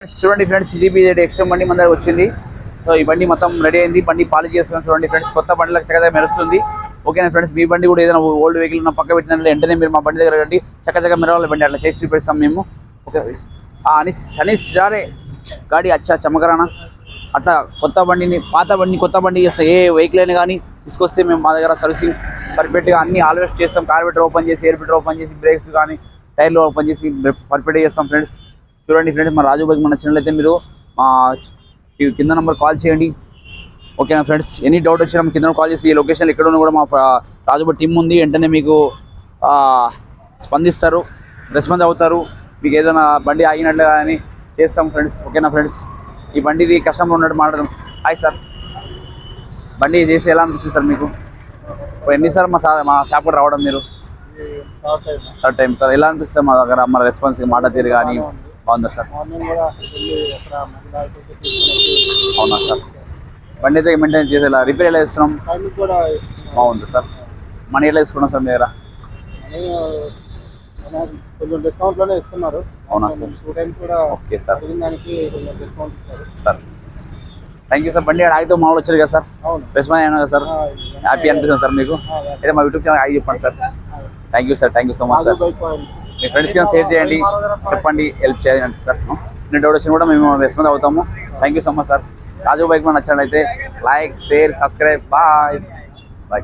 చూడండి friends, CGP extreme బండి మన దగ్గర వచ్చింది. సో ఈ బండి మొత్తం రెడీ అయింది. బండి పాలిష్ చేస్తున్నాం. చూడండి ఫ్రెండ్స్, కొత్త బండిలకు చక్కగా మెరుస్తుంది. ఓకేనా ఫ్రెండ్స్, మీ బండి కూడా ఏదైనా ఓల్డ్ వెహికల్ ఉన్న పక్క పెట్టిన వెంటనే మీరు మా బండి దగ్గర రండి. చక్కగా మెరవాలి బండి, అట్లా చేసి చూపిస్తాం మేము. ఓకే అనిస్ అనిస్ రారే గాడి అచ్చా చమకరానా. అట్లా కొత్త బండిని పాత బండిని కొత్త బండి చేస్తాం. ఏ వెహికల్ అయినా కానీ తీసుకొస్తే మేము మా దగ్గర సర్వీసింగ్ పర్ఫెక్ట్గా అన్ని ఆల్వేస్ చేస్తాం. కార్బెటర్ ఓపెన్ చేసి, ఎయిర్ ఫిల్టర్ ఓపెన్ చేసి, బ్రేక్స్ కానీ టైర్లు ఓపెన్ చేసి పర్ఫెక్ట్గా చేస్తాం ఫ్రెండ్స్. చూడండి ఫ్రెండ్స్, మా రాజు బైక్ మన నచ్చినట్లయితే మీరు మా కింద నెంబర్ కాల్ చేయండి. ఓకేనా ఫ్రెండ్స్, ఎనీ డౌట్ వచ్చినా కింద కాల్ చేసి ఈ లొకేషన్ ఎక్కడ ఉన్నా కూడా మా రాజు బైక్ టీమ్ ఉంది. వెంటనే మీకు స్పందిస్తారు, రెస్పాన్స్ అవుతారు. మీకు ఏదైనా బండి ఆగినట్లు కానీ చేస్తాం ఫ్రెండ్స్. ఓకేనా ఫ్రెండ్స్, ఈ బండిది కస్టమర్ ఉన్నట్టు మాట్లాడదాం. హాయ్ సార్, బండి చేసి ఎలా అనిపించింది సార్ మీకు? ఎన్నిసార్లు మా షాప్ కూడా రావడం మీరు? Third time sir. ఎలా అనిపిస్తుంది మా దగ్గర మన రెస్పాన్స్ మాట తీరు కానీ? బాగుందా సార్? అవునా సార్, బండి అయితే మెయింటైన్ చేసేలా రిపేర్ ఎలా ఇస్తున్నాం? బాగుంది సార్. మనీ ఎలా తీసుకున్నాం సార్ మీ దగ్గర? కొంచెం డిస్కౌంట్లోనే ఇస్తున్నారు. అవునా sir? Okay sir. Sir thank you sir. బండి ఆగితే మామూలు వచ్చారు కదా సార్, రెస్పాన్స్ అయినా కదా సార్, హ్యాపీ అనిపిస్తుంది సార్ మీకు? అయితే మా యూట్యూబ్ ఛానల్ ఆగి చెప్పండి sir. Thank you sir, thank you so much sir. మీ ఫ్రెండ్స్కి షేర్ చేయండి, చెప్పండి, హెల్ప్ చేయండి సార్. నేను డౌట్ వచ్చినా కూడా మేము రెస్పాన్స్ అవుతాము. Thank you so much sir. Raju bike నచ్చినట్లయితే like, share, subscribe. Bye bye.